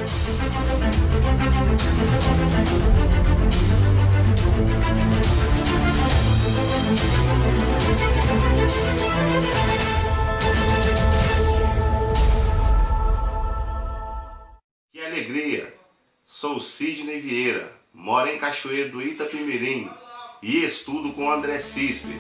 Que alegria! Sou Sidney Vieira, moro em Cachoeiro do Itapemirim e estudo com André Cispe.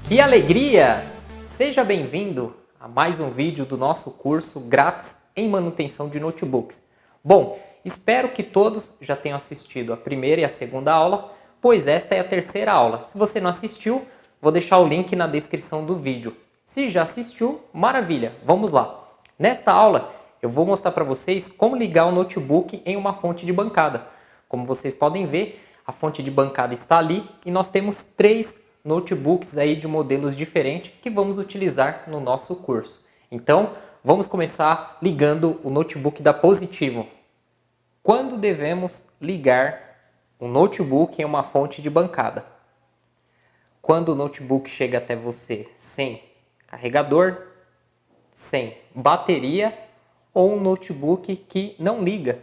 Que alegria! Seja bem-vindo a mais um vídeo do nosso curso grátis em manutenção de notebooks. Bom, espero que todos já tenham assistido a primeira e a segunda aula, pois esta é a terceira aula. Se você não assistiu, vou deixar o link na descrição do vídeo. Se já assistiu, maravilha! Vamos lá! Nesta aula, eu vou mostrar para vocês como ligar o notebook em uma fonte de bancada. Como vocês podem ver, a fonte de bancada está ali e nós temos 3 notebooks aí de modelos diferentes que vamos utilizar no nosso curso. Então, vamos começar ligando o notebook da Positivo. Quando devemos ligar um notebook em uma fonte de bancada? Quando o notebook chega até você sem carregador, sem bateria ou um notebook que não liga.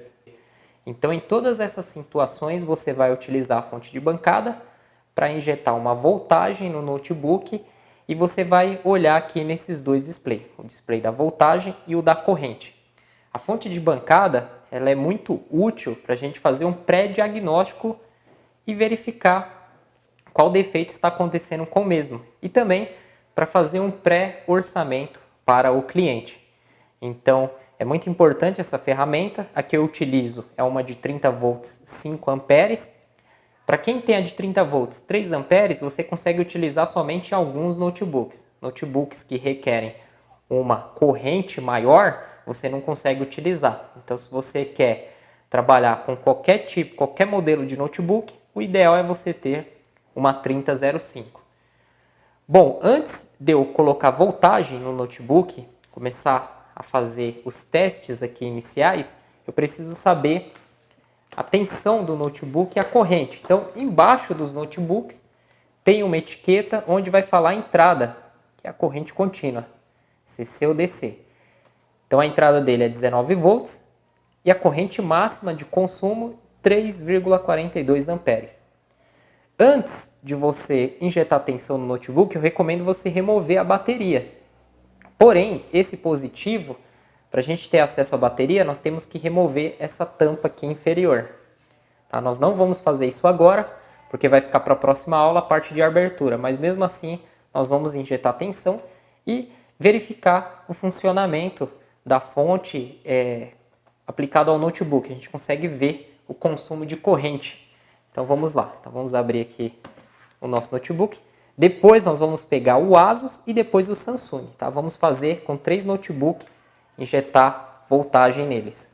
Então, em todas essas situações, você vai utilizar a fonte de bancada para injetar uma voltagem no notebook e você vai olhar aqui nesses dois displays, o display da voltagem e o da corrente. A fonte de bancada ela é muito útil para a gente fazer um pré-diagnóstico e verificar qual defeito está acontecendo com o mesmo e também para fazer um pré-orçamento para o cliente. Então, é muito importante essa ferramenta. A que eu utilizo é uma de 30 volts 5 amperes. Para quem tem a de 30 volts 3 amperes, você consegue utilizar somente em alguns notebooks. Notebooks que requerem uma corrente maior, você não consegue utilizar. Então, se você quer trabalhar com qualquer tipo, qualquer modelo de notebook, o ideal é você ter uma 3005. Bom, antes de eu colocar voltagem no notebook, começar a fazer os testes aqui iniciais, eu preciso saber a tensão do notebook e a corrente. Então, embaixo dos notebooks tem uma etiqueta onde vai falar a entrada, que é a corrente contínua, CC ou DC. Então, a entrada dele é 19 volts e a corrente máxima de consumo 3,42 amperes. Antes de você injetar tensão no notebook, eu recomendo você remover a bateria. Porém, esse positivo, para a gente ter acesso à bateria, nós temos que remover essa tampa aqui inferior. Tá? Nós não vamos fazer isso agora, porque vai ficar para a próxima aula a parte de abertura. Mas mesmo assim, nós vamos injetar tensão e verificar o funcionamento da fonte aplicada ao notebook. A gente consegue ver o consumo de corrente. Então vamos lá, então vamos abrir aqui o nosso notebook. Depois nós vamos pegar o Asus e depois o Samsung. Tá? Vamos fazer com 3 notebooks, injetar voltagem neles.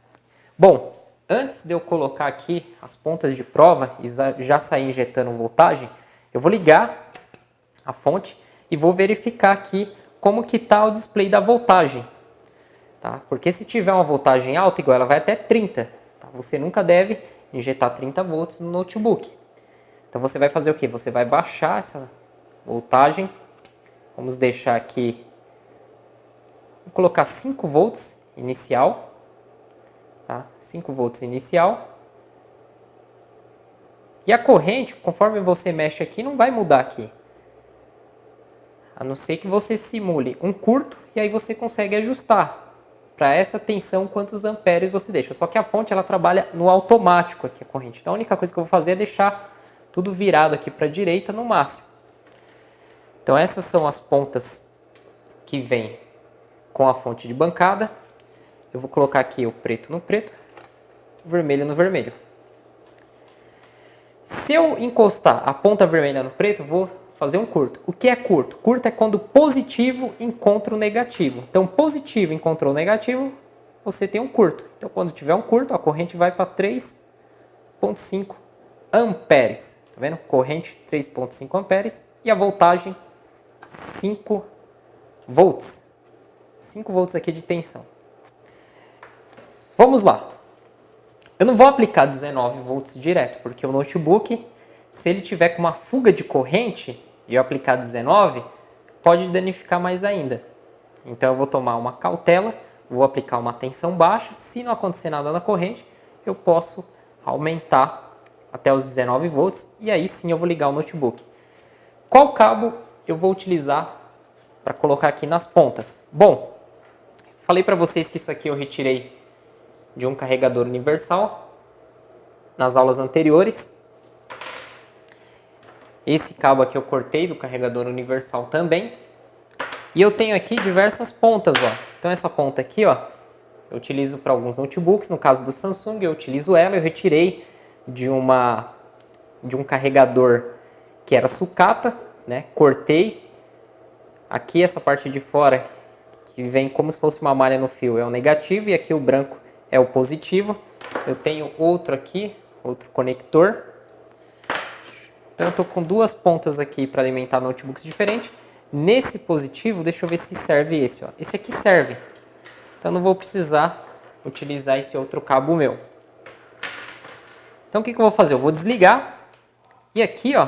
Bom, antes de eu colocar aqui as pontas de prova e já sair injetando voltagem, eu vou ligar a fonte e vou verificar aqui como que está o display da voltagem. Tá? Porque se tiver uma voltagem alta, igual ela vai até 30, tá? Você nunca deve injetar 30 volts no notebook. Então você vai fazer o que? Você vai baixar essa voltagem. Vamos deixar aqui, vou colocar 5 volts inicial. Tá? 5 volts inicial. E a corrente, conforme você mexe aqui, não vai mudar aqui. A não ser que você simule um curto e aí você consegue ajustar para essa tensão quantos amperes você deixa. Só que a fonte ela trabalha no automático aqui a corrente. Então a única coisa que eu vou fazer é deixar tudo virado aqui para a direita no máximo. Então essas são as pontas que vêm com a fonte de bancada. Eu vou colocar aqui o preto no preto, o vermelho no vermelho. Se eu encostar a ponta vermelha no preto, eu vou fazer um curto. O que é curto? Curto é quando o positivo encontra o negativo. Então, positivo encontrou o negativo, você tem um curto. Então, quando tiver um curto, a corrente vai para 3,5 amperes. Tá vendo? Corrente 3,5 amperes e a voltagem 5 volts. 5 volts aqui de tensão. Vamos lá. Eu não vou aplicar 19 volts direto, porque o notebook, se ele tiver com uma fuga de corrente e eu aplicar 19, pode danificar mais ainda. Então eu vou tomar uma cautela, vou aplicar uma tensão baixa. Se não acontecer nada na corrente, eu posso aumentar até os 19 volts e aí sim eu vou ligar o notebook. Qual cabo eu vou utilizar para colocar aqui nas pontas? Bom, falei para vocês que isso aqui eu retirei de um carregador universal nas aulas anteriores. Esse cabo aqui eu cortei do carregador universal também. E eu tenho aqui diversas pontas, ó. Então essa ponta aqui, ó, eu utilizo para alguns notebooks. No caso do Samsung, eu utilizo ela. Eu retirei de um carregador que era sucata, né? Cortei. Aqui essa parte de fora, que vem como se fosse uma malha no fio, é o negativo. E aqui o branco é o positivo. Eu tenho outro aqui, outro conector. Então eu estou com duas pontas aqui para alimentar notebooks diferentes. Nesse positivo, deixa eu ver se serve esse, ó. Esse aqui serve. Então não vou precisar utilizar esse outro cabo meu. Então o que eu vou fazer? Eu vou desligar. E aqui, ó,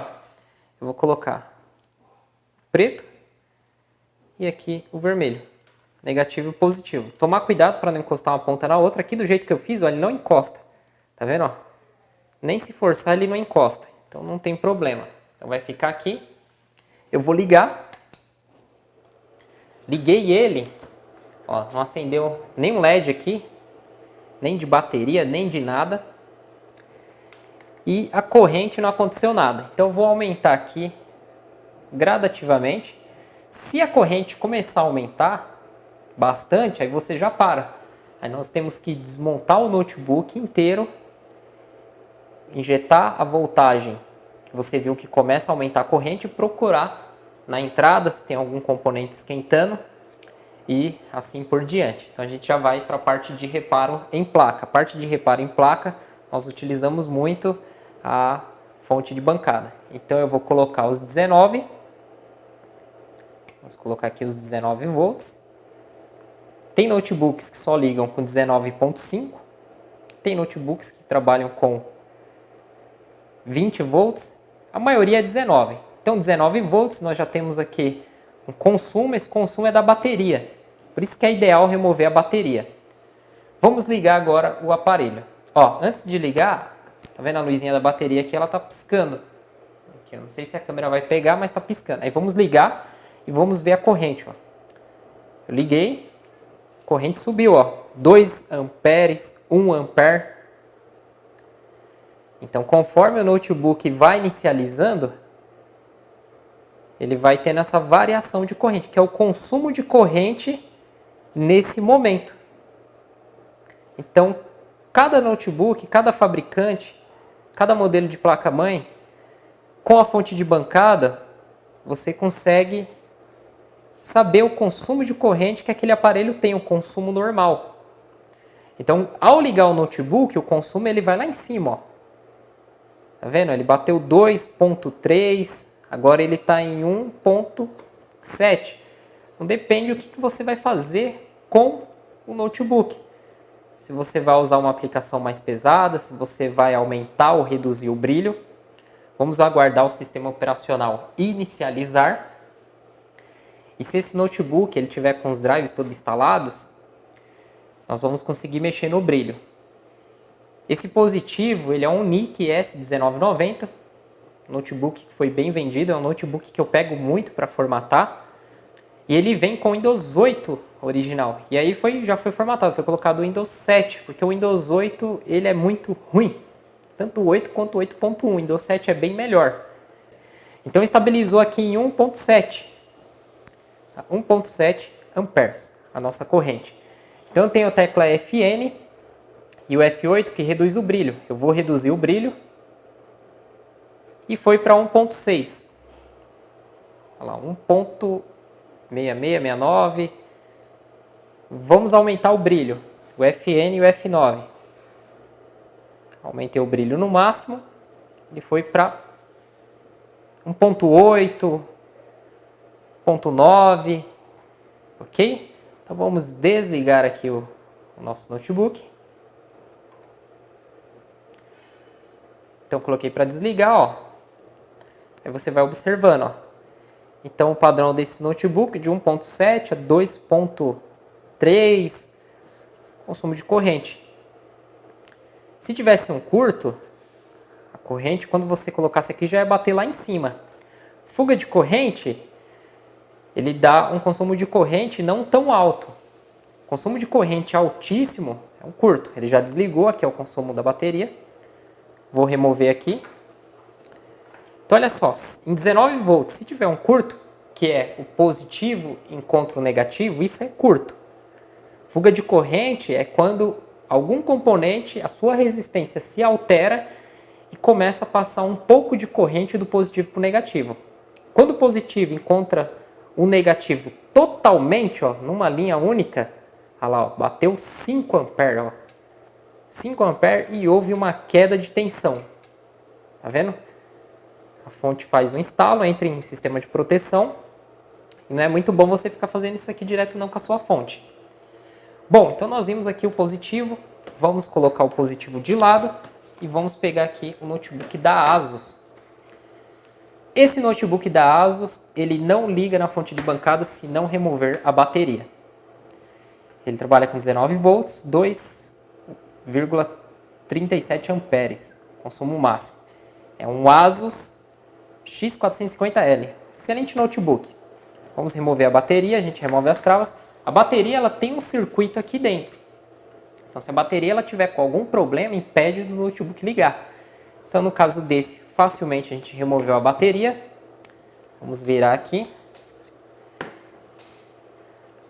eu vou colocar preto e aqui o vermelho. Negativo e positivo. Tomar cuidado para não encostar uma ponta na outra. Aqui do jeito que eu fiz, ó, ele não encosta. Tá vendo, ó? Nem se forçar ele não encosta. Então não tem problema. Então vai ficar aqui. Eu vou ligar. Liguei ele. Ó, não acendeu nem um LED aqui. Nem de bateria, nem de nada. E a corrente não aconteceu nada. Então eu vou aumentar aqui gradativamente. Se a corrente começar a aumentar bastante, aí você já para. Aí nós temos que desmontar o notebook inteiro, injetar a voltagem que você viu que começa a aumentar a corrente e procurar na entrada se tem algum componente esquentando e assim por diante. Então a gente já vai para a parte de reparo em placa. A parte de reparo em placa nós utilizamos muito a fonte de bancada. Então eu vou colocar os 19. Vamos colocar aqui os 19 volts. Tem notebooks que só ligam com 19.5. Tem notebooks que trabalham com 20 volts. A maioria é 19. Então 19 volts nós já temos aqui um consumo. Esse consumo é da bateria. Por isso que é ideal remover a bateria. Vamos ligar agora o aparelho. Ó, antes de ligar, tá vendo a luzinha da bateria aqui? Ela tá piscando. Aqui, eu não sei se a câmera vai pegar, mas tá piscando. Aí vamos ligar e vamos ver a corrente, ó. Eu liguei, a corrente subiu, ó, 2 amperes, 1 ampere. Então, conforme o notebook vai inicializando, ele vai tendo essa variação de corrente, que é o consumo de corrente nesse momento. Então, cada notebook, cada fabricante, cada modelo de placa-mãe, com a fonte de bancada, você consegue saber o consumo de corrente que aquele aparelho tem, o consumo normal. Então, ao ligar o notebook, o consumo ele vai lá em cima, ó. Tá vendo? Ele bateu 2.3, agora ele está em 1.7. Então, depende do que você vai fazer com o notebook. Se você vai usar uma aplicação mais pesada, se você vai aumentar ou reduzir o brilho. Vamos aguardar o sistema operacional inicializar. E se esse notebook ele tiver com os drives todos instalados, nós vamos conseguir mexer no brilho. Esse positivo ele é um NIC S1990, notebook que foi bem vendido, é um notebook que eu pego muito para formatar. E ele vem com o Windows 8 original. E aí já foi formatado, foi colocado o Windows 7, porque o Windows 8 ele é muito ruim. Tanto o 8 quanto o 8.1, o Windows 7 é bem melhor. Então estabilizou aqui em 1.7. 1.7 amperes, a nossa corrente. Então eu tenho a tecla FN e o F8 que reduz o brilho. Eu vou reduzir o brilho e foi para 1.6. Olha lá, 1.6669. Vamos aumentar o brilho, o FN e o F9. Aumentei o brilho no máximo e foi para 1.8, 1.9, ok? Então vamos desligar aqui o nosso notebook. Então coloquei para desligar, ó. Aí você vai observando, ó. Então o padrão desse notebook de 1.7 a 2.3 consumo de corrente. Se tivesse um curto, a corrente, quando você colocasse aqui, já ia bater lá em cima. Fuga de corrente, ele dá um consumo de corrente não tão alto. Consumo de corrente altíssimo é um curto. Ele já desligou, aqui é o consumo da bateria. Vou remover aqui. Então olha só, em 19 volts, se tiver um curto, que é o positivo encontra o negativo, isso é curto. Fuga de corrente é quando algum componente, a sua resistência se altera e começa a passar um pouco de corrente do positivo para o negativo. Quando o positivo encontra o negativo totalmente, ó, numa linha única, olha lá, ó, bateu 5 amperes, ó, 5 amperes e houve uma queda de tensão. Tá vendo? A fonte faz um instalo, entra em sistema de proteção e não é muito bom você ficar fazendo isso aqui direto não com a sua fonte. Bom, então nós vimos aqui o positivo, vamos colocar o positivo de lado e vamos pegar aqui o notebook da ASUS. Esse notebook da ASUS, ele não liga na fonte de bancada se não remover a bateria. Ele trabalha com 19 volts, 2,37 amperes, consumo máximo. É um ASUS X450L, excelente notebook. Vamos remover a bateria, a gente remove as travas. A bateria ela tem um circuito aqui dentro. Então se a bateria ela tiver com algum problema, impede do notebook ligar. Então no caso desse, facilmente a gente removeu a bateria. Vamos virar aqui.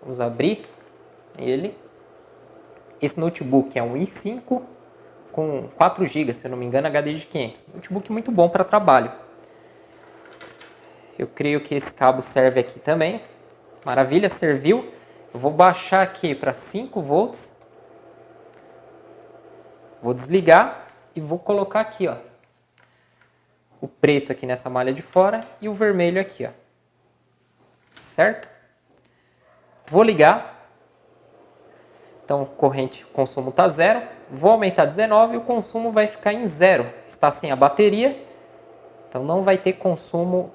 Vamos abrir ele. Esse notebook é um i5 com 4 GB, se eu não me engano, HD de 500. Notebook muito bom para trabalho. Eu creio que esse cabo serve aqui também. Maravilha, serviu. Eu vou baixar aqui para 5 volts. Vou desligar e vou colocar aqui, ó, o preto aqui nessa malha de fora e o vermelho aqui, ó. Certo? Vou ligar. Então, corrente, consumo está 0. Vou aumentar 19 e o consumo vai ficar em 0. Está sem a bateria, então não vai ter consumo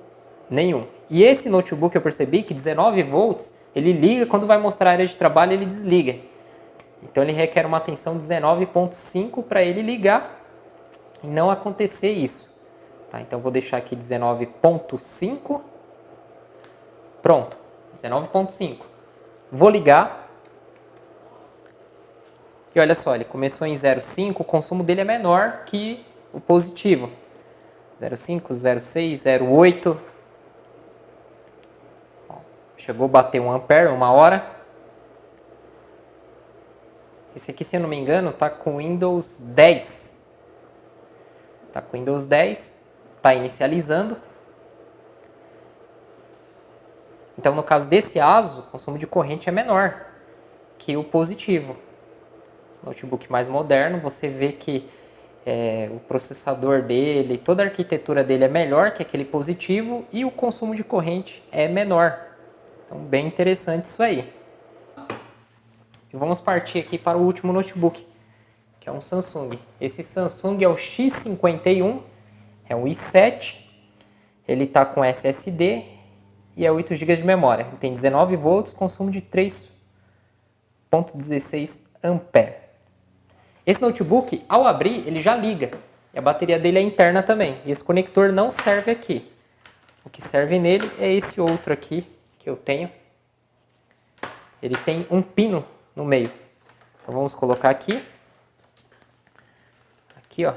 nenhum. E esse notebook eu percebi que 19 volts, ele liga, quando vai mostrar a área de trabalho ele desliga. Então ele requer uma tensão 19.5 para ele ligar e não acontecer isso. Tá, então vou deixar aqui 19.5. Pronto, 19.5. Vou ligar. E olha só, ele começou em 0,5, o consumo dele é menor que o positivo. 0,5, 0,6, 0,8. Chegou a bater 1 ampere, 1 hora. Esse aqui, se eu não me engano, está com Windows 10. Está com Windows 10. Está inicializando. Então, no caso desse ASUS, o consumo de corrente é menor que o positivo. Notebook mais moderno, você vê que o processador dele, toda a arquitetura dele é melhor que aquele positivo e o consumo de corrente é menor. Então, bem interessante isso aí. E vamos partir aqui para o último notebook, que é um Samsung. Esse Samsung é o X51, é um i7, ele está com SSD e é 8 GB de memória. Ele tem 19 volts, consumo de 3,16 ampere. Esse notebook, ao abrir, ele já liga. E a bateria dele é interna também. E esse conector não serve aqui. O que serve nele é esse outro aqui que eu tenho. Ele tem um pino no meio. Então vamos colocar aqui. Aqui, ó.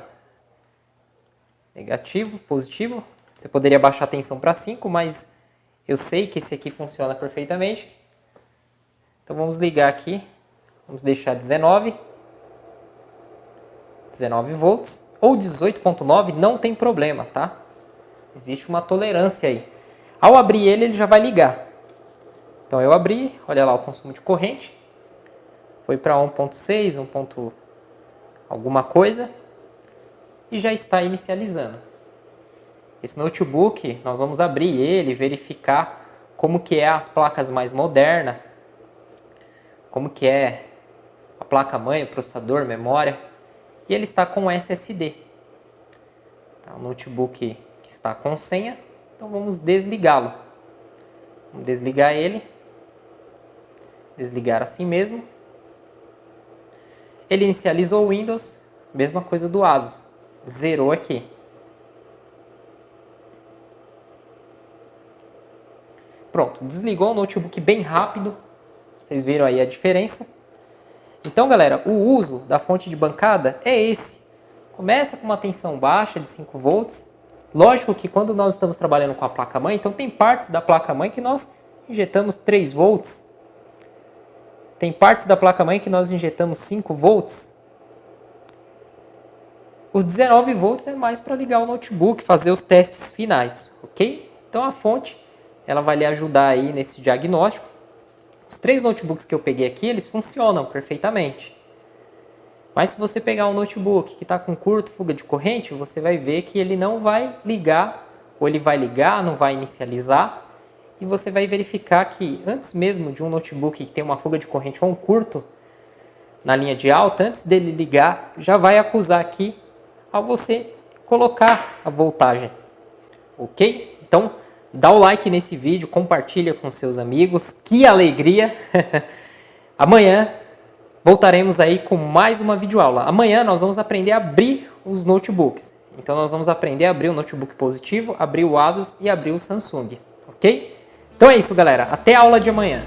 Negativo, positivo. Você poderia baixar a tensão para 5, mas eu sei que esse aqui funciona perfeitamente. Então vamos ligar aqui. Vamos deixar 19 volts ou 18.9, não tem problema, tá? Existe uma tolerância aí. Ao abrir ele, ele já vai ligar. Então eu abri, olha lá o consumo de corrente. Foi para 1.6, 1. Alguma coisa. E já está inicializando. Esse notebook, nós vamos abrir ele, verificar como que é as placas mais modernas. Como que é a placa-mãe, o processador, memória. E ele está com SSD. Tá, o notebook que está com senha, então vamos desligá-lo. Vamos desligar ele. Desligar assim mesmo. Ele inicializou o Windows, mesma coisa do Asus. Zerou aqui. Pronto, desligou o notebook bem rápido. Vocês viram aí a diferença. Então, galera, o uso da fonte de bancada é esse. Começa com uma tensão baixa de 5 volts. Lógico que quando nós estamos trabalhando com a placa-mãe, então tem partes da placa-mãe que nós injetamos 3 volts. Tem partes da placa-mãe que nós injetamos 5 volts. Os 19 volts é mais para ligar o notebook, fazer os testes finais, ok? Então a fonte, ela vai lhe ajudar aí nesse diagnóstico. Os 3 notebooks que eu peguei aqui, eles funcionam perfeitamente. Mas se você pegar um notebook que está com curto, fuga de corrente, você vai ver que ele não vai ligar, ou ele vai ligar, não vai inicializar. E você vai verificar que antes mesmo de um notebook que tem uma fuga de corrente ou um curto na linha de alta, antes dele ligar, já vai acusar aqui ao você colocar a voltagem. Ok? Então, dá o like nesse vídeo, compartilha com seus amigos. Que alegria! Amanhã voltaremos aí com mais uma videoaula. Amanhã nós vamos aprender a abrir os notebooks. Então nós vamos aprender a abrir o notebook positivo, abrir o Asus e abrir o Samsung. Ok? Então é isso, galera. Até a aula de amanhã.